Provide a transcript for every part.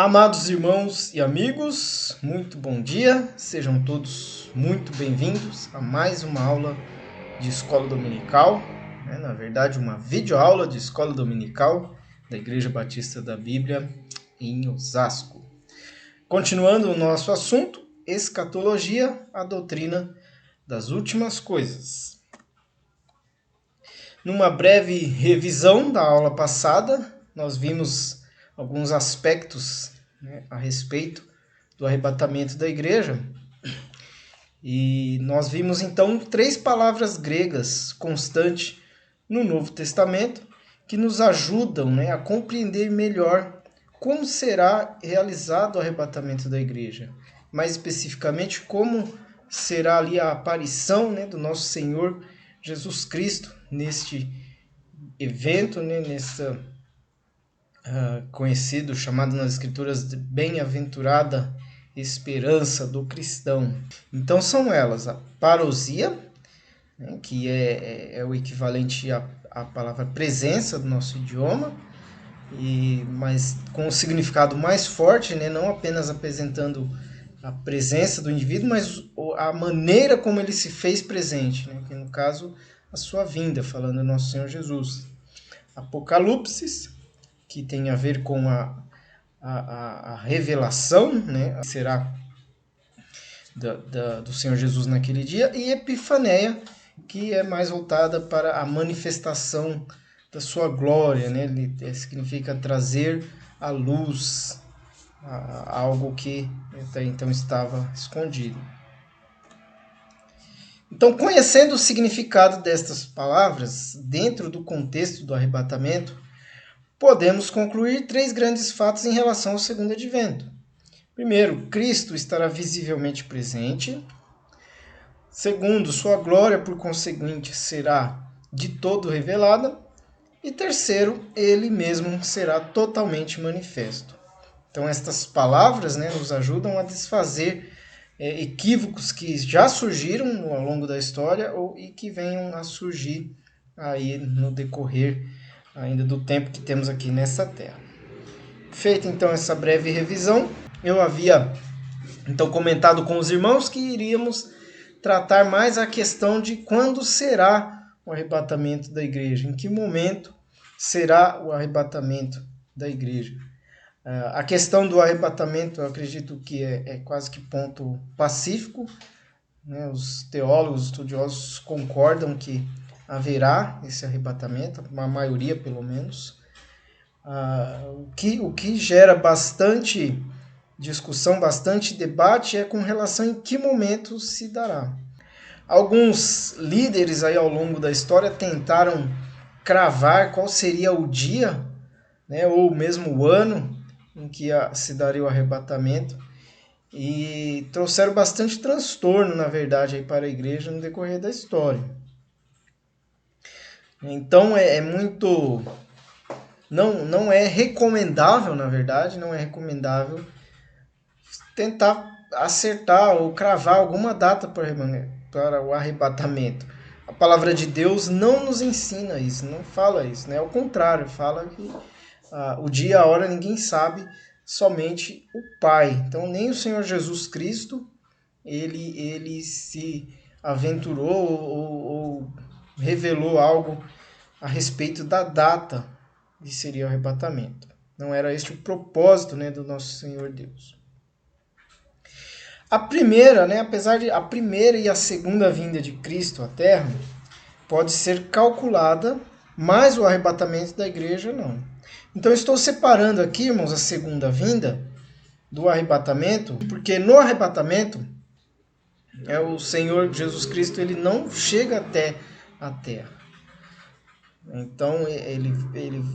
Amados irmãos e amigos, muito bom dia, sejam todos muito bem-vindos a mais uma aula de escola dominical, na verdade uma videoaula de escola dominical da Igreja Batista da Bíblia em Osasco. Continuando o nosso assunto, escatologia, a doutrina das últimas coisas. Numa breve revisão da aula passada, nós vimos alguns aspectos a respeito do arrebatamento da igreja. E nós vimos então 3 palavras gregas constantes no Novo Testamento que nos ajudam a compreender melhor como será realizado o arrebatamento da igreja. Mais especificamente, como será ali a aparição do nosso Senhor Jesus Cristo neste evento, nessa conhecido, chamado nas escrituras de bem-aventurada esperança do cristão. Então são elas a parousia, que é o equivalente à palavra presença do nosso idioma, mas com um significado mais forte, não apenas apresentando a presença do indivíduo, mas a maneira como ele se fez presente, que no caso a sua vinda, falando do nosso Senhor Jesus. Apocalipse, que tem a ver com a revelação, será do Senhor Jesus naquele dia, e Epifaneia, que é mais voltada para a manifestação da sua glória, Ele significa trazer à luz algo que até então estava escondido. Então, conhecendo o significado destas palavras, dentro do contexto do arrebatamento, podemos concluir 3 grandes fatos em relação ao segundo advento. Primeiro, Cristo estará visivelmente presente. Segundo, sua glória, por conseguinte, será de todo revelada. E terceiro, ele mesmo será totalmente manifesto. Então, estas palavras nos ajudam a desfazer equívocos que já surgiram ao longo da história e que venham a surgir aí no decorrer ainda do tempo que temos aqui nessa terra. Feita então essa breve revisão, eu havia então comentado com os irmãos que iríamos tratar mais a questão de quando será o arrebatamento da igreja, em que momento será o arrebatamento da igreja. A questão do arrebatamento, eu acredito que é quase que ponto pacífico, Os teólogos, estudiosos concordam que haverá esse arrebatamento, uma maioria pelo menos, o que gera bastante discussão, bastante debate é com relação em que momento se dará. Alguns líderes aí ao longo da história tentaram cravar qual seria o dia, ou mesmo o ano em que se daria o arrebatamento, e trouxeram bastante transtorno, na verdade, aí para a igreja no decorrer da história. Então é muito... Não é recomendável, na verdade, não é recomendável tentar acertar ou cravar alguma data para o arrebatamento. A palavra de Deus não nos ensina isso, não fala isso, Ao contrário, fala que o dia e a hora ninguém sabe, somente o Pai. Então nem o Senhor Jesus Cristo ele se aventurou ou revelou algo a respeito da data que seria o arrebatamento. Não era este o propósito do nosso Senhor Deus. A primeira, apesar de a primeira e a segunda vinda de Cristo à Terra pode ser calculada, mas o arrebatamento da igreja não. Então estou separando aqui, irmãos, a segunda vinda do arrebatamento, porque no arrebatamento o Senhor Jesus Cristo ele não chega até a Terra. Então ele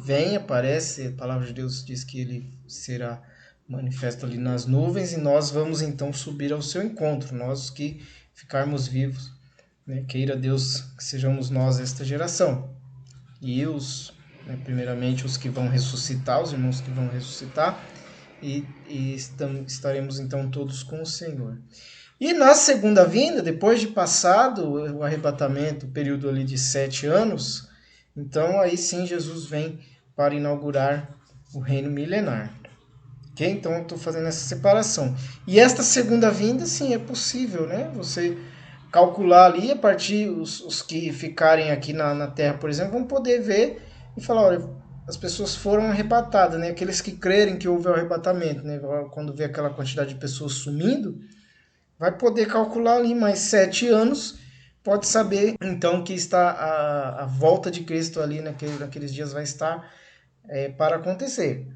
vem, aparece, a palavra de Deus diz que ele será manifesto ali nas nuvens e nós vamos então subir ao seu encontro, nós que ficarmos vivos, queira Deus que sejamos nós esta geração. E primeiramente os que vão ressuscitar, os irmãos que vão ressuscitar, e estaremos então todos com o Senhor. E na segunda vinda, depois de passado o arrebatamento, o período ali de 7 anos, então aí sim Jesus vem para inaugurar o reino milenar. Ok? Então, eu estou fazendo essa separação. E esta segunda vinda, sim, é possível, né? Você calcular ali, a partir, os que ficarem aqui na Terra, por exemplo, vão poder ver e falar, olha, as pessoas foram arrebatadas, né? Aqueles que crerem que houve o arrebatamento, né? Quando vê aquela quantidade de pessoas sumindo, vai poder calcular ali mais 7 anos, pode saber então que está a volta de Cristo ali naqueles dias vai estar para acontecer.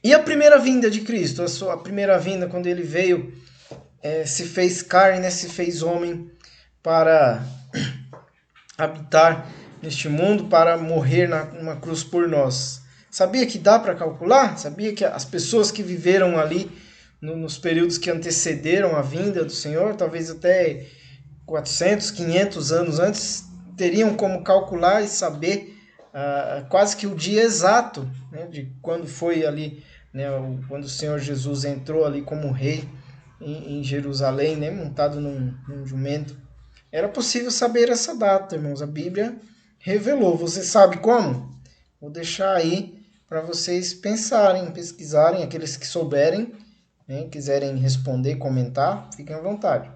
E a primeira vinda de Cristo, a primeira vinda, quando ele veio, se fez carne, né, se fez homem para habitar neste mundo, para morrer numa cruz por nós. Sabia que dá para calcular? Sabia que as pessoas que viveram ali nos períodos que antecederam a vinda do Senhor, talvez até 400, 500 anos antes, teriam como calcular e saber quase que o dia exato, né, de quando foi ali, né, quando o Senhor Jesus entrou ali como rei em Jerusalém, né, montado num jumento. Era possível saber essa data, irmãos. A Bíblia revelou. Você sabe como? Vou deixar aí para vocês pensarem, pesquisarem, aqueles que souberem, né, quiserem responder, comentar, fiquem à vontade.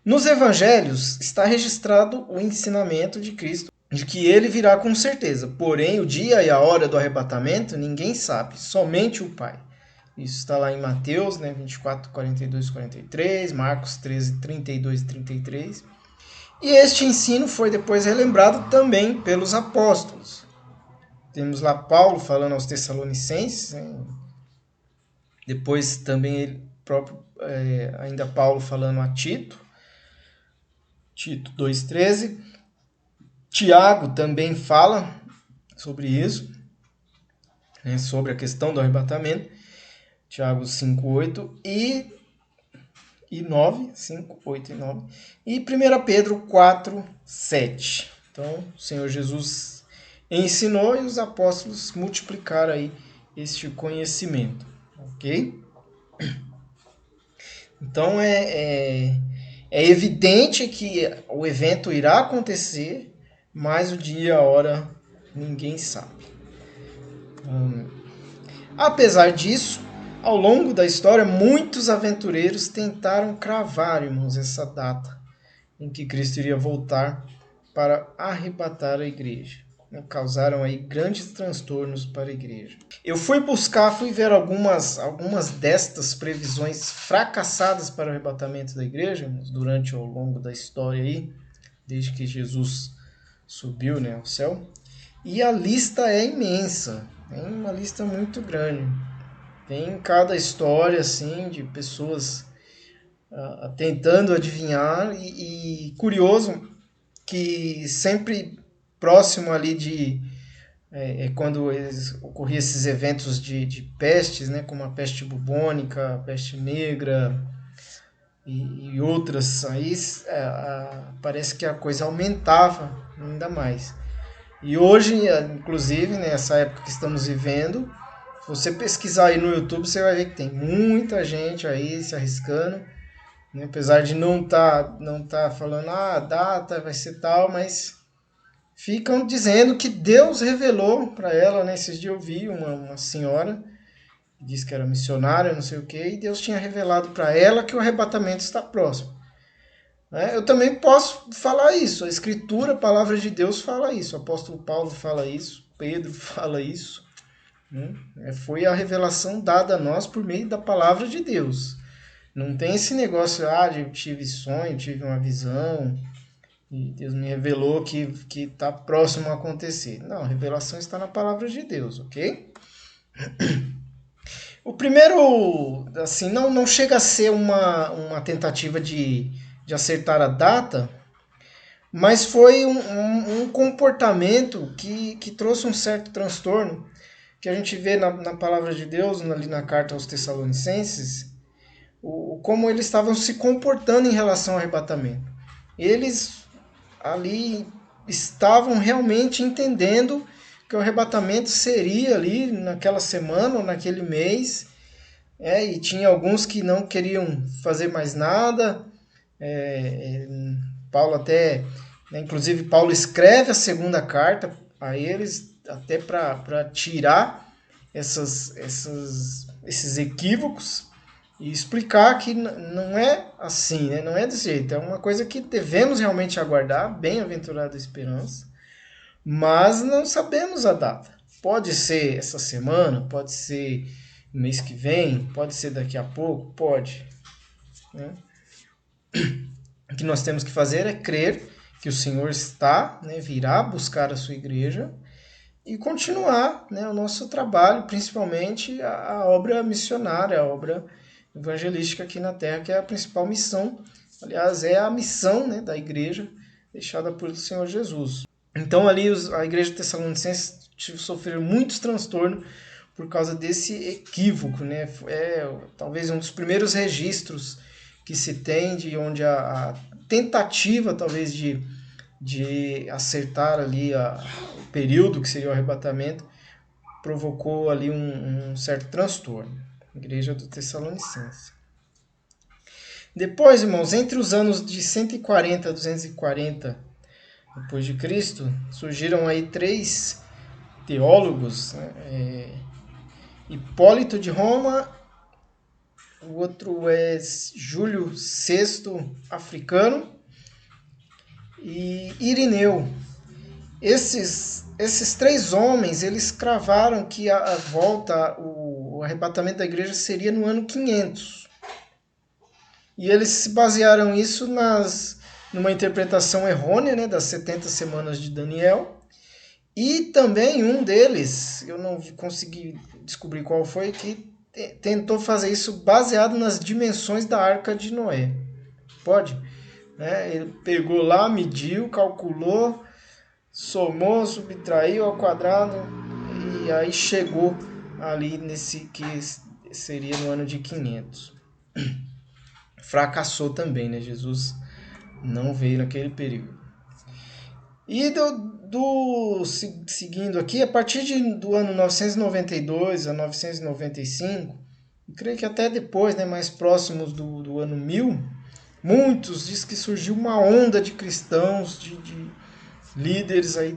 Nos evangelhos está registrado o ensinamento de Cristo de que ele virá com certeza. Porém, o dia e a hora do arrebatamento ninguém sabe, somente o Pai. Isso está lá em Mateus, né, 24, 42, 43, Marcos 13, 32 e 33. E este ensino foi depois relembrado também pelos apóstolos. Temos lá Paulo falando aos Tessalonicenses, né? Depois também ele próprio, ainda Paulo falando a Tito, Tito 2,13. Tiago também fala sobre isso, né? Sobre a questão do arrebatamento. Tiago 5,8 e 9, 5, 8 e 9. E 1 Pedro 4, 7. Então, o Senhor Jesus ensinou e os apóstolos multiplicaram aí este conhecimento, ok? Então, é evidente que o evento irá acontecer, mas o dia e a hora ninguém sabe. Apesar disso, ao longo da história, muitos aventureiros tentaram cravar, irmãos, essa data em que Cristo iria voltar para arrebatar a igreja. Causaram aí grandes transtornos para a igreja. Eu fui ver algumas destas previsões fracassadas para o arrebatamento da igreja, irmãos, durante ao longo da história aí, desde que Jesus subiu, né, ao céu. E a lista é imensa, tem uma lista muito grande. Tem cada história assim de pessoas tentando adivinhar e curioso que sempre próximo ali de quando ocorriam esses eventos de pestes, né, como a peste bubônica, a peste negra e outras, aí parece que a coisa aumentava ainda mais. E hoje, inclusive, nessa época que estamos vivendo, se você pesquisar aí no YouTube, você vai ver que tem muita gente aí se arriscando, né? Apesar de não tá falando, a data vai ser tal, mas ficam dizendo que Deus revelou para ela, né? Esses dias eu vi uma senhora que disse que era missionária, não sei o que, e Deus tinha revelado para ela que o arrebatamento está próximo. Né? Eu também posso falar isso, a Escritura, a palavra de Deus fala isso, o apóstolo Paulo fala isso, Pedro fala isso. Né? Foi a revelação dada a nós por meio da palavra de Deus. Não tem esse negócio, eu tive sonho, tive uma visão, e Deus me revelou que está próximo a acontecer. Não, a revelação está na palavra de Deus, ok? O primeiro, assim, não chega a ser uma tentativa de acertar a data, mas foi um comportamento que trouxe um certo transtorno, que a gente vê na palavra de Deus, ali na carta aos Tessalonicenses, como eles estavam se comportando em relação ao arrebatamento. Eles ali estavam realmente entendendo que o arrebatamento seria ali naquela semana ou naquele mês, e tinha alguns que não queriam fazer mais nada. Paulo até, né, inclusive Paulo escreve a segunda carta a eles, até para tirar esses equívocos e explicar que não é assim, né? Não é desse jeito. É uma coisa que devemos realmente aguardar, bem-aventurada esperança, mas não sabemos a data. Pode ser essa semana, pode ser no mês que vem, pode ser daqui a pouco, pode. Né? O que nós temos que fazer é crer que o Senhor está, né, virá buscar a sua igreja e continuar, né, o nosso trabalho, principalmente a obra missionária, a obra evangelística aqui na Terra, que é a principal missão. Aliás, é a missão, né, da igreja deixada por Senhor Jesus. Então, ali, a igreja de Tessalonicenses sofreu muitos transtornos por causa desse equívoco. Né? É talvez um dos primeiros registros que se tem de onde a tentativa, talvez, de acertar ali o período que seria o arrebatamento, provocou ali um certo transtorno. Igreja do Tessalonicenses. Depois, irmãos, entre os anos de 140 a 240 depois de Cristo, surgiram aí 3 teólogos, né? Hipólito de Roma, o outro é Júlio VI africano e Irineu. Esses 3 homens, eles cravaram que a volta, o arrebatamento da igreja seria no ano 500. E eles se basearam isso numa interpretação errônea, né, das 70 semanas de Daniel. E também um deles, eu não consegui descobrir qual foi, que tentou fazer isso baseado nas dimensões da Arca de Noé. Pode? Ele pegou lá, mediu, calculou, somou, subtraiu ao quadrado e aí chegou ali nesse que seria no ano de 500. Fracassou também, né? Jesus não veio naquele período. E seguindo aqui, a partir do ano 992 a 995, creio que até depois, né, mais próximos do ano 1000, muitos dizem que surgiu uma onda de cristãos, de líderes aí,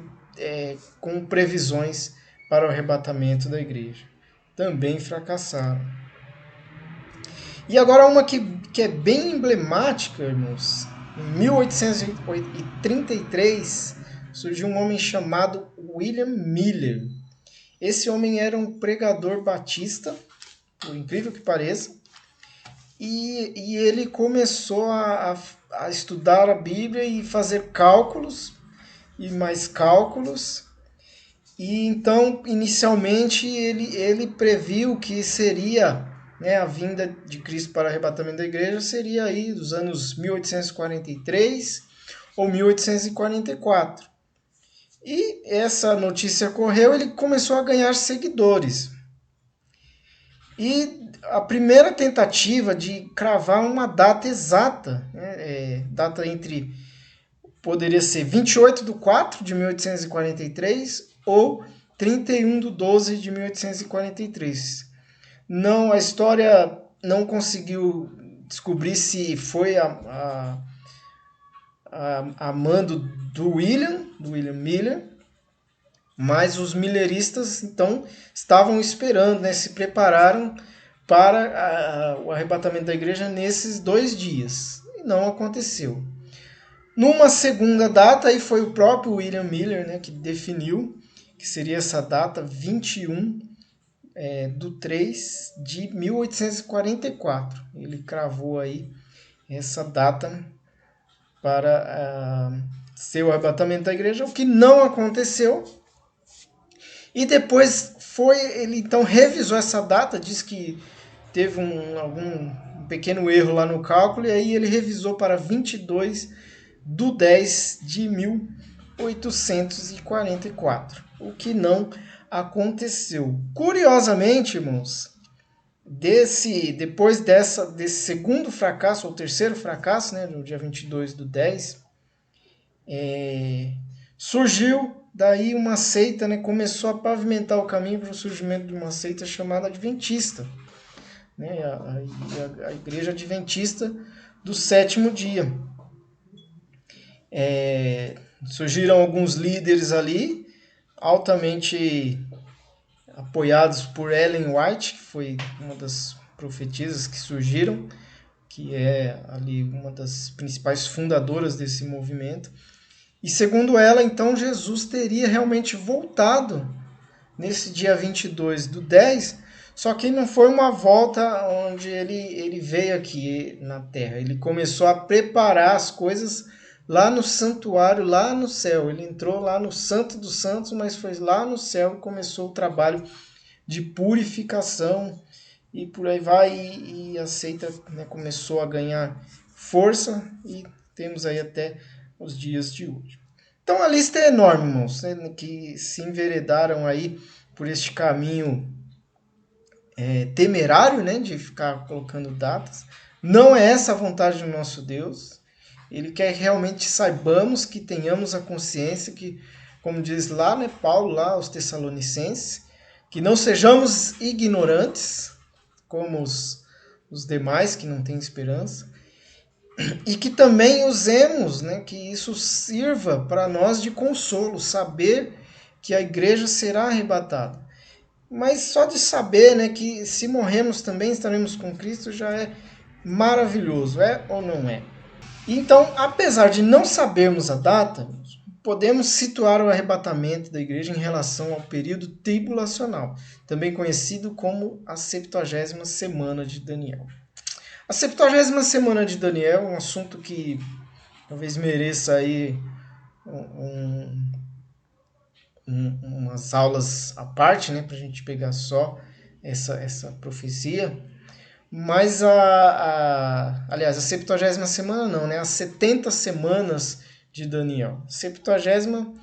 com previsões para o arrebatamento da igreja. Também fracassaram. E agora uma que é bem emblemática, irmãos. Em 1833 surgiu um homem chamado William Miller. Esse homem era um pregador batista, por incrível que pareça, e ele começou a estudar a Bíblia e fazer cálculos e mais cálculos. E então, inicialmente, ele previu que seria, né, a vinda de Cristo para o arrebatamento da igreja seria aí dos anos 1843 ou 1844. E essa notícia correu, ele começou a ganhar seguidores. E a primeira tentativa de cravar uma data exata, né, data poderia ser 28/4/1843 ou 31/12/1843. Não, a história não conseguiu descobrir se foi a mando do William Miller, mas os milleristas então estavam esperando, né, se prepararam para o arrebatamento da igreja nesses 2 dias. E não aconteceu. Numa segunda data, aí foi o próprio William Miller, né, que definiu que seria essa data 21/3/1844. Ele cravou aí essa data para ser o arrebatamento da igreja, o que não aconteceu. E depois ele então revisou essa data, disse que teve algum pequeno erro lá no cálculo, e aí ele revisou para 22/10/1844, o que não aconteceu. Curiosamente, irmãos, depois desse segundo fracasso, ou terceiro fracasso, né, no dia 22/10, surgiu daí uma seita, né, começou a pavimentar o caminho para o surgimento de uma seita chamada Adventista, né, a Igreja Adventista do Sétimo Dia. Surgiram alguns líderes ali, altamente apoiados por Ellen White, que foi uma das profetisas que surgiram, que é ali uma das principais fundadoras desse movimento. E segundo ela, então, Jesus teria realmente voltado nesse dia 22/10, só que não foi uma volta onde ele veio aqui na Terra. Ele começou a preparar as coisas lá no santuário, lá no céu. Ele entrou lá no Santo dos Santos, mas foi lá no céu e começou o trabalho de purificação e por aí vai, e a seita, né, começou a ganhar força e temos aí até os dias de hoje. Então a lista é enorme, irmãos, né, que se enveredaram aí por este caminho temerário, né, de ficar colocando datas. Não é essa a vontade do nosso Deus. Ele quer que realmente saibamos, que tenhamos a consciência que, como diz lá, né, Paulo, lá aos Tessalonicenses, que não sejamos ignorantes, como os demais que não têm esperança, e que também usemos, né, que isso sirva para nós de consolo, saber que a igreja será arrebatada. Mas só de saber, né, que se morremos também estaremos com Cristo já é maravilhoso, é ou não é? Então, apesar de não sabermos a data, podemos situar o arrebatamento da igreja em relação ao período tribulacional, também conhecido como a 70ª semana de Daniel. A 70ª semana de Daniel é um assunto que talvez mereça aí umas aulas à parte, né, para a gente pegar só essa profecia. Mas aliás, a 70ª semana não, né? As 70 semanas de Daniel. 70ª,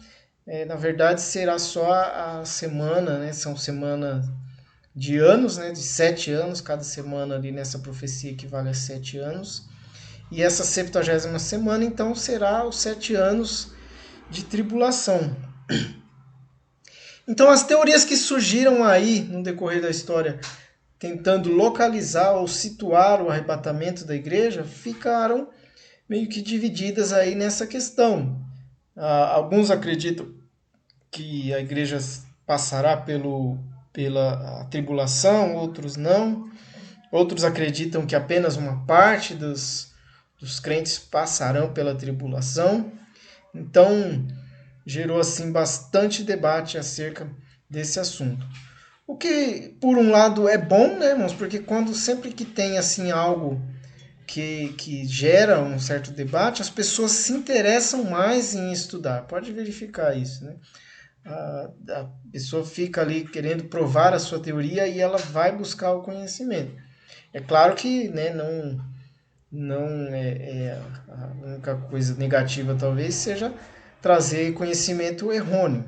na verdade, será só a semana, né? São semanas de anos, né? De 7 anos, cada semana ali nessa profecia equivale a 7 anos. E essa 70ª semana, então, será os 7 anos de tribulação. Então, as teorias que surgiram aí no decorrer da história, tentando localizar ou situar o arrebatamento da igreja, ficaram meio que divididas aí nessa questão. Alguns acreditam que a igreja passará pela tribulação, outros não. Outros acreditam que apenas uma parte dos crentes passarão pela tribulação. Então, gerou assim bastante debate acerca desse assunto. O que, por um lado, é bom, né, irmãos? Porque sempre que tem assim algo que gera um certo debate, as pessoas se interessam mais em estudar. Pode verificar isso, né? A pessoa fica ali querendo provar a sua teoria e ela vai buscar o conhecimento. É claro que, né, não é a única coisa negativa, talvez, seja trazer conhecimento errôneo.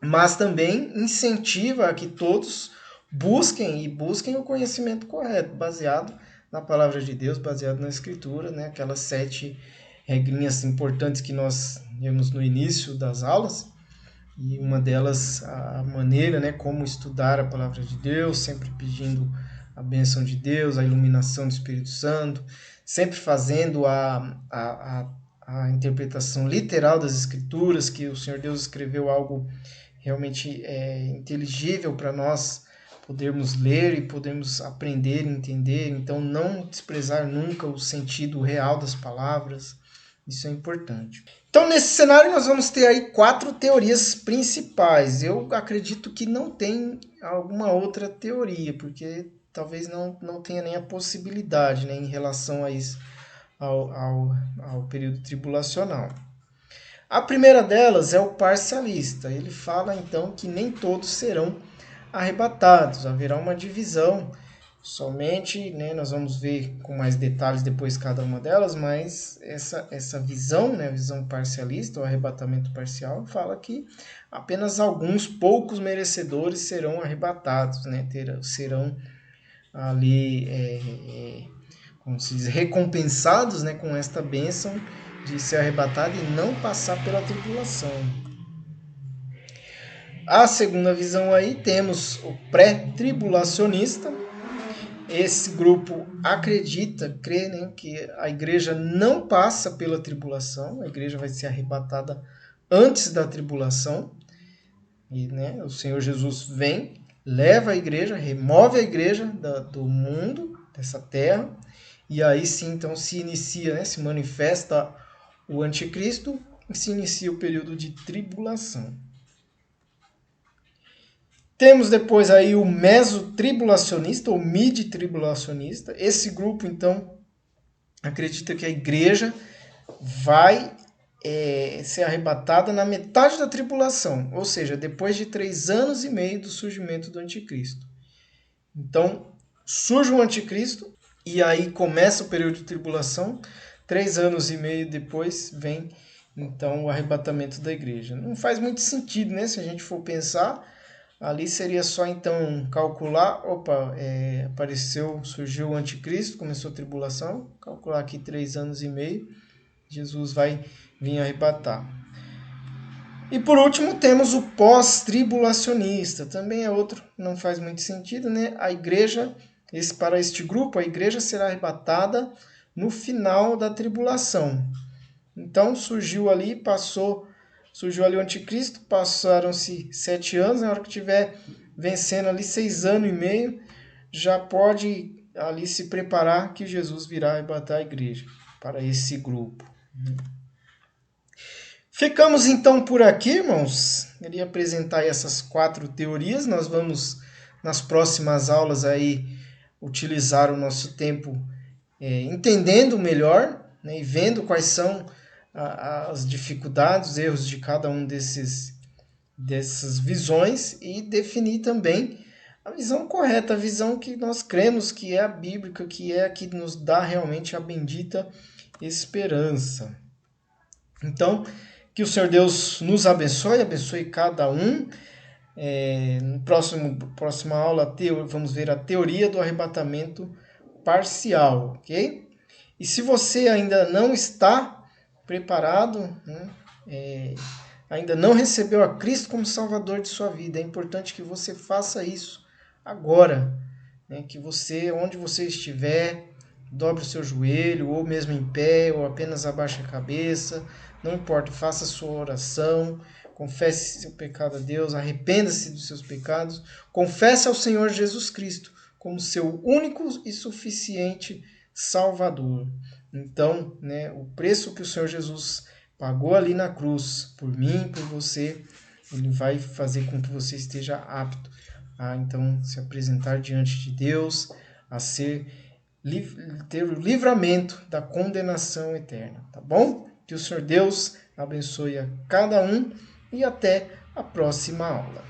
Mas também incentiva a que todos busquem o conhecimento correto, baseado na palavra de Deus, baseado na Escritura, né? Aquelas 7 regrinhas importantes que nós vimos no início das aulas, e uma delas a maneira, né, como estudar a palavra de Deus, sempre pedindo a bênção de Deus, a iluminação do Espírito Santo, sempre fazendo a interpretação literal das Escrituras, que o Senhor Deus escreveu algo realmente inteligível para nós podermos ler e podermos aprender e entender. Então, não desprezar nunca o sentido real das palavras, isso é importante. Então, nesse cenário, nós vamos ter aí 4 teorias principais. Eu acredito que não tem alguma outra teoria, porque talvez não tenha nem a possibilidade, né, em relação a isso, ao período tribulacional. A primeira delas é o parcialista. Ele fala então que nem todos serão arrebatados, haverá uma divisão somente, né, nós vamos ver com mais detalhes depois cada uma delas, mas essa visão, né, a visão parcialista, o arrebatamento parcial, fala que apenas alguns poucos merecedores serão arrebatados, né, serão ali, como se diz, recompensados, né, com esta bênção de ser arrebatado e não passar pela tribulação. A segunda visão aí temos o pré-tribulacionista. Esse grupo crê, né, que a igreja não passa pela tribulação, a igreja vai ser arrebatada antes da tribulação, e, né, o Senhor Jesus vem leva a igreja, remove a igreja do mundo, dessa terra, e aí sim, então, se inicia, né, se manifesta o anticristo e se inicia o período de tribulação. Temos depois aí o mesotribulacionista ou mid-tribulacionista. Esse grupo, então, acredita que a igreja vai ser arrebatada na metade da tribulação, ou seja, depois de 3 anos e meio do surgimento do anticristo. Então, surge o anticristo e aí começa o período de tribulação. 3 anos e meio depois vem, então, o arrebatamento da igreja. Não faz muito sentido, né? Se a gente for pensar, ali seria só, então, calcular, surgiu o anticristo, começou a tribulação, calcular aqui 3 anos e meio, Jesus vai vir arrebatar. E por último temos o pós-tribulacionista, também é outro, não faz muito sentido, né? A igreja, para este grupo, a igreja será arrebatada no final da tribulação. Então surgiu ali o anticristo, passaram-se 7 anos, na hora que estiver vencendo ali 6 anos e meio, já pode ali se preparar que Jesus virá arrebatar a igreja para esse grupo. Ficamos então por aqui, irmãos. Queria apresentar essas 4 teorias. Nós vamos, nas próximas aulas, aí, utilizar o nosso tempo entendendo melhor, né, e vendo quais são as dificuldades, os erros de cada um dessas visões e definir também a visão correta, a visão que nós cremos que é a bíblica, que é a que nos dá realmente a bendita esperança. Então, que o Senhor Deus nos abençoe cada um. No próxima aula vamos ver a teoria do arrebatamento parcial, ok? E se você ainda não está preparado, né, ainda não recebeu a Cristo como Salvador de sua vida, é importante que você faça isso agora, né, que você, onde você estiver, dobre o seu joelho, ou mesmo em pé, ou apenas abaixe a cabeça, não importa, faça a sua oração, confesse seu pecado a Deus, arrependa-se dos seus pecados, confesse ao Senhor Jesus Cristo como seu único e suficiente Salvador. Então, né, o preço que o Senhor Jesus pagou ali na cruz, por mim, por você, ele vai fazer com que você esteja apto a, então, se apresentar diante de Deus, a ter o livramento da condenação eterna, tá bom? Que o Senhor Deus abençoe a cada um e até a próxima aula.